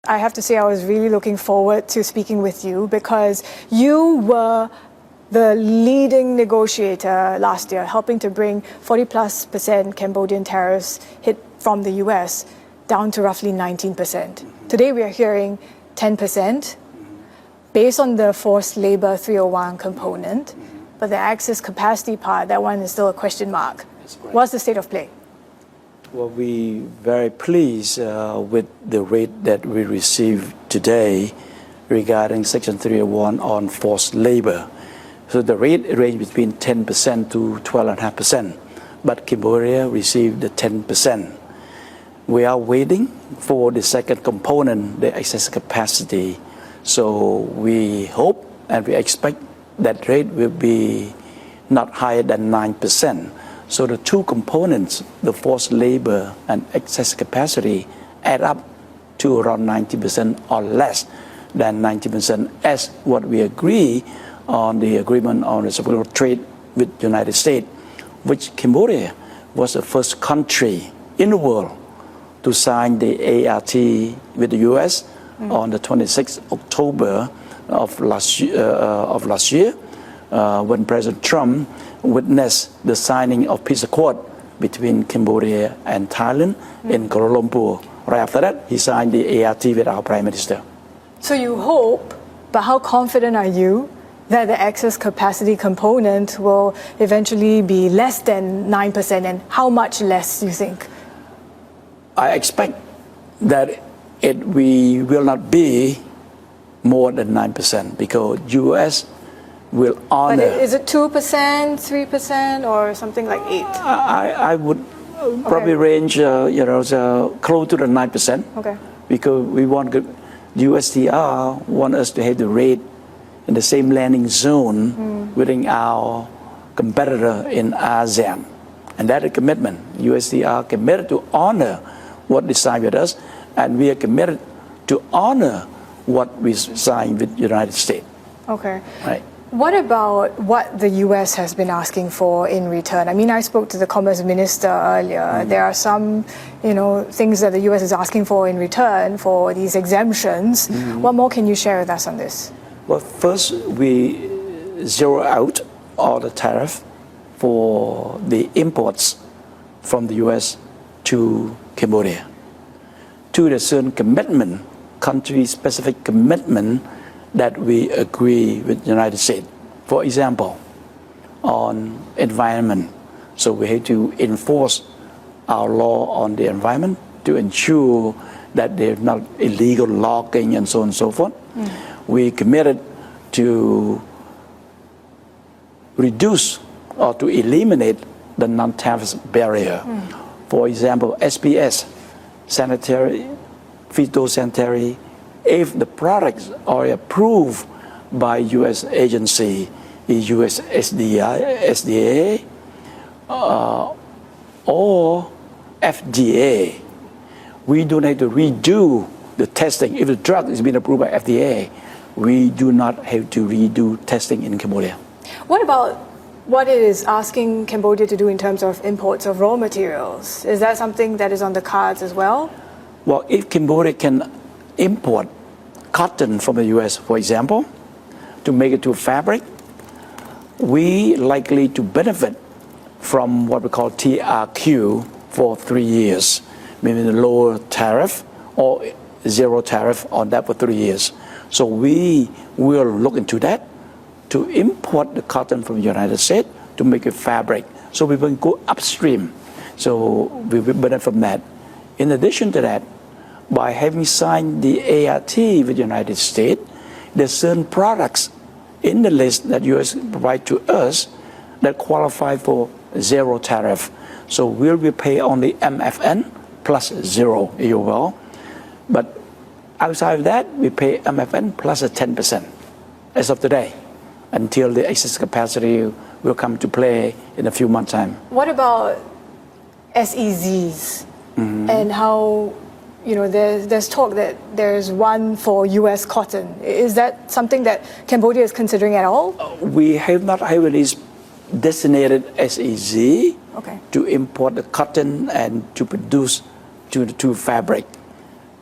I have to say I was really looking forward to speaking with you because you were the leading negotiator last year, helping to bring 40+% Cambodian tariffs hit from the US down to roughly 19%. Today we are hearing 10% based on the forced labor 301 component, but the access capacity part, that one is still a question mark. What's the state of play? Well, we very pleased with the rate that we received today regarding Section 301 on forced labor. So the rate ranged between 10% to 12.5%, but Cambodia received the 10%. We are waiting for the second component, the excess capacity. So we hope and we expect that rate will be not higher than 9%. So the two components, the forced labor and excess capacity, add up to around 90% or less than 90% as what we agree on the agreement on reciprocal trade with the United States, which Cambodia was the first country in the world to sign the ART with the U.S. on the 26th October of last year, when President Trump witnessed the signing of peace accord between Cambodia and Thailand in Kuala Lumpur. Right after that, he signed the ART with our Prime Minister. So you hope, but how confident are you that the excess capacity component will eventually be less than 9%, and how much less do you think? I expect that we will not be more than 9% because U.S. will honor. But is it 2%, 3%, or something like 8%? I would probably range, close to the 9%. Okay. Because we want the USTR want us to have the rate in the same landing zone within our competitor in ASEAN, and that is a commitment. USTR committed to honor what they signed with us, and we are committed to honor what we signed with the United States. Okay. Right. What about what the U.S. has been asking for in return? I mean, I spoke to the Commerce Minister earlier. There are some, things that the U.S. is asking for in return for these exemptions. What more can you share with us on this? Well, first, we zero out all the tariff for the imports from the U.S. to Cambodia. To the certain commitment, country-specific commitment that we agree with the United States. For example, on environment. So we have to enforce our law on the environment to ensure that there's not illegal logging and so on and so forth. We committed to reduce or to eliminate the non-tariff barrier. For example, SPS, sanitary, phytosanitary, if the products are approved by U.S. agency, U.S. SDA, or FDA, we don't have to redo the testing. If the drug is being approved by FDA, we do not have to redo testing in Cambodia. What about what it is asking Cambodia to do in terms of imports of raw materials? Is that something that is on the cards as well? Well, if Cambodia can import cotton from the U.S., for example, to make it to fabric, we likely to benefit from what we call TRQ for 3 years, meaning the lower tariff or zero tariff on that for 3 years. So we will look into that to import the cotton from the United States to make it fabric. So we will go upstream. So we will benefit from that. In addition to that, by having signed the ART with the United States, there's certain products in the list that U.S. provide to us that qualify for zero tariff. So we'll be pay only MFN plus zero, if you will. But outside of that, we pay MFN plus a 10% as of today, until the excess capacity will come to play in a few months' time. What about SEZs and how, there's talk that there's one for U.S. cotton. Is that something that Cambodia is considering at all? We have not heavily designated SEZ Okay. to import the cotton and to produce to fabric.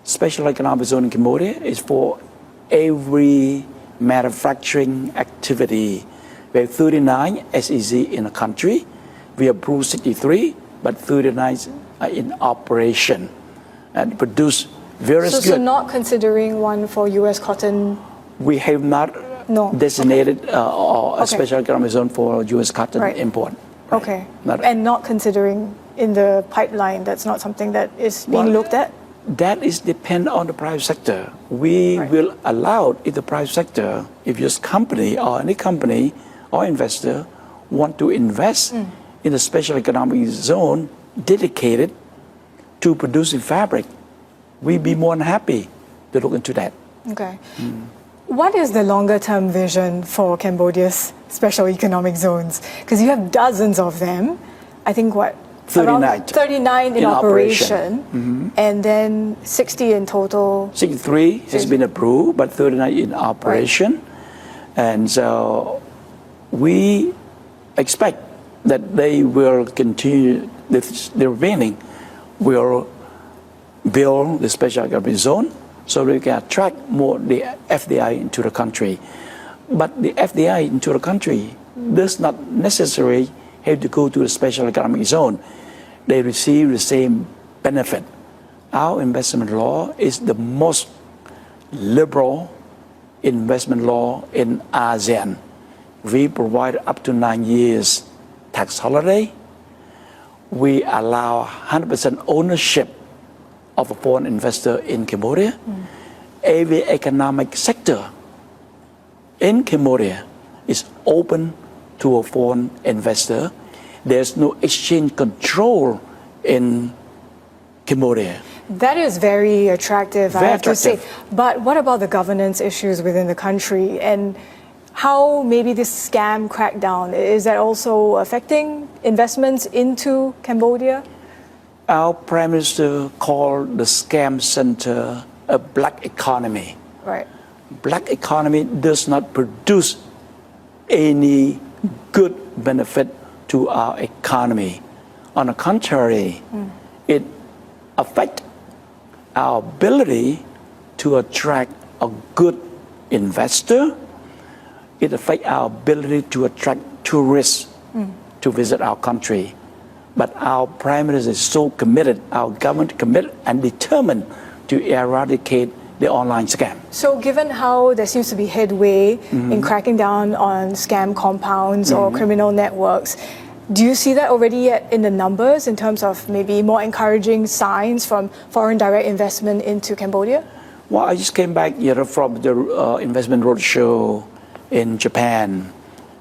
special economic zone in Cambodia is for every manufacturing activity. We have 39 SEZ in the country. We approved 63, but 39 are in operation and produce various goods. So not considering one for U.S. cotton? We have not designated a special economic zone for U.S. cotton import. Right. Okay. And not considering in the pipeline, that's not something that is being looked at? That is depend on the private sector. We will allow if the private sector, if your company or any company or investor want to invest in a special economic zone dedicated to producing fabric, we'd be more than happy to look into that. Okay. What is the longer term vision for Cambodia's special economic zones? Because you have dozens of them. I think what? 39 in operation. And then 60 in total. 63 has been approved, but 39 in operation. And so we expect that they will continue, the remaining will build the special economic zone so we can attract more the FDI into the country. But the FDI into the country does not necessarily have to go to the special economic zone. They receive the same benefit. Our investment law is the most liberal investment law in ASEAN. We provide up to 9 years tax holiday. We allow 100% ownership of a foreign investor in Cambodia. Every economic sector in Cambodia is open to a foreign investor. There's no exchange control in Cambodia. That is very attractive, I have to say. But what about the governance issues within the country and how maybe this scam crackdown, is that also affecting investments into Cambodia? Our Prime Minister called the scam center a black economy. Right. Black economy does not produce any good benefit to our economy. On the contrary, it affects our ability to attract a good investor. It affects our ability to attract tourists to visit our country. But our Prime Minister is so committed, our government committed and determined to eradicate the online scam. So given how there seems to be headway in cracking down on scam compounds or criminal networks, do you see that already in the numbers in terms of maybe more encouraging signs from foreign direct investment into Cambodia? Well, I just came back from the investment roadshow in Japan,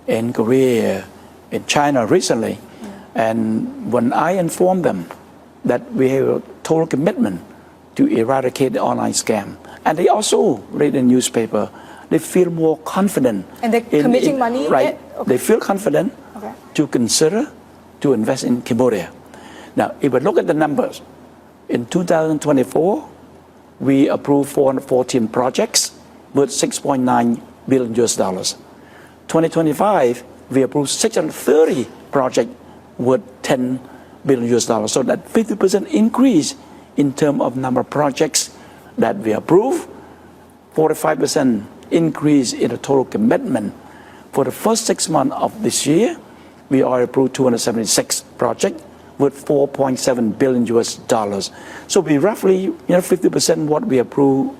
in Korea, in China recently. And when I informed them that we have a total commitment to eradicate the online scam, and they also read the newspaper, they feel more confident. And they're committing money? Right. Okay. They feel confident to consider to invest in Cambodia. Now, if we look at the numbers, in 2024, we approved 414 projects worth $6.9 billion. 2025, we approved 630 projects worth $10 billion. So that 50% increase in terms of number of projects that we approve, 45% increase in the total commitment. For the first 6 months of this year, we already approved 276 projects with $4.7 billion. So we roughly 50% what we approved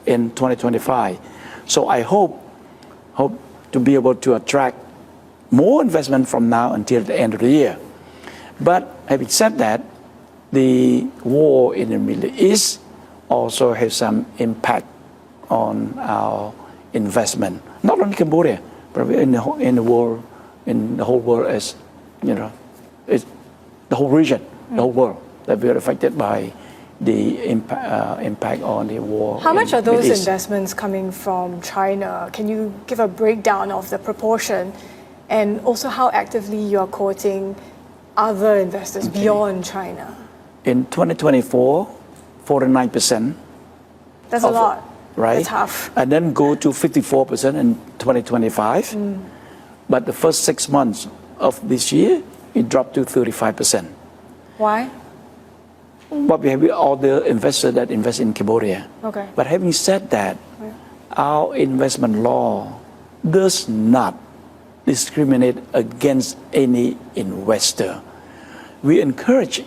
in 2025. So I hope to be able to attract more investment from now until the end of the year. But having said that, the war in the Middle East also has some impact on our investment, not only Cambodia, but in the whole world, as it's the whole region, the whole world that we are affected by the impact on the war. How much are those investments coming from China? Can you give a breakdown of the proportion, and also how actively you are courting other investors beyond China? In 2024, 49%. That's a lot. Right? That's half. And then go to 54% in 2025. But the first 6 months of this year, it dropped to 35%. Why? But we have all the investors that invest in Cambodia. Okay. But having said that, our investment law does not discriminate against any investor. We encourage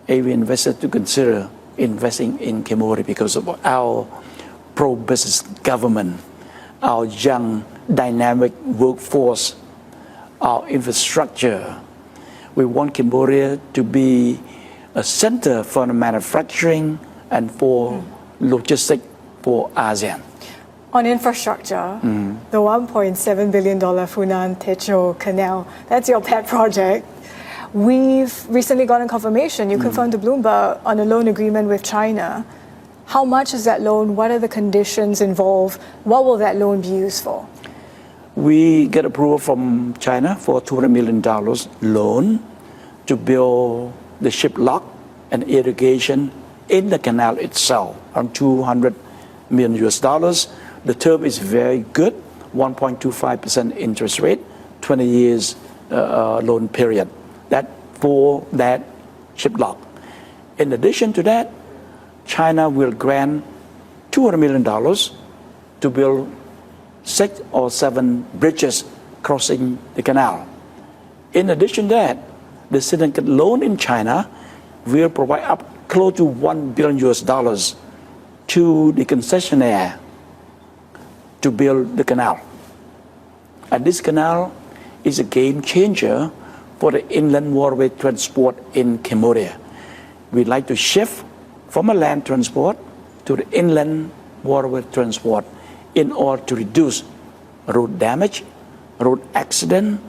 every investor to consider investing in Cambodia because of our pro-business government, our young, dynamic workforce, our infrastructure. We want Cambodia to be a center for manufacturing and for logistics for ASEAN. On infrastructure, the $1.7 billion Funan Techo Canal, that's your pet project. We've recently gotten confirmation, you confirmed to Bloomberg on a loan agreement with China. How much is that loan? What are the conditions involved? What will that loan be used for? We get approval from China for $200 million loan to build the ship lock and irrigation in the canal itself, around $200 million. The term is very good, 1.25% interest rate, 20 years loan period. That for that ship lock. In addition to that, China will grant $200 million to build 6 or 7 bridges crossing the canal. In addition to that, the syndicate loan in China will provide up close to $1 billion to the concessionaire to build the canal. And this canal is a game changer for the inland waterway transport in Cambodia. We'd like to shift from a land transport to the inland waterway transport in order to reduce road damage, road accident,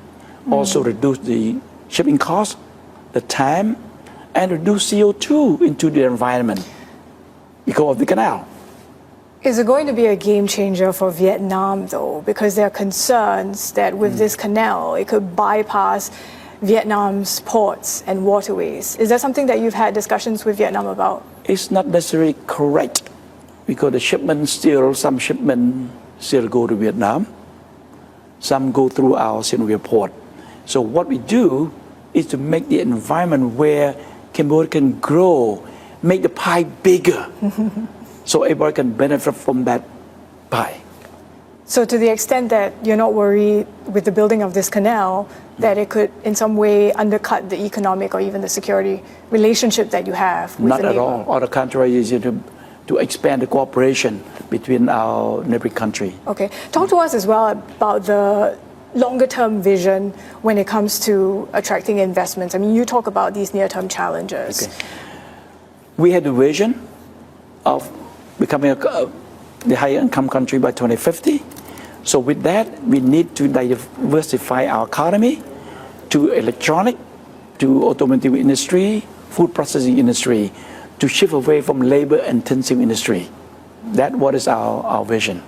also reduce the shipping cost, the time, and reduce CO2 into the environment because of the canal. Is it going to be a game changer for Vietnam, though? Because there are concerns that with this canal, it could bypass Vietnam's ports and waterways. Is that something that you've had discussions with Vietnam about? It's not necessarily correct because the some shipments still go to Vietnam. Some go through our Siem port. So what we do is to make the environment where Cambodia can grow, make the pie bigger. So everybody can benefit from that pie. So to the extent that you're not worried with the building of this canal, that it could in some way undercut the economic or even the security relationship that you have with Not the at neighbor? all. On the contrary, is to expand the cooperation between our neighboring country. Okay. Talk to us as well about the longer term vision when it comes to attracting investments. I mean, you talk about these near-term challenges. Okay. We had the vision of becoming the higher income country by 2050. So with that, we need to diversify our economy to electronic, to automotive industry, food processing industry, to shift away from labor-intensive industry. That what is our vision.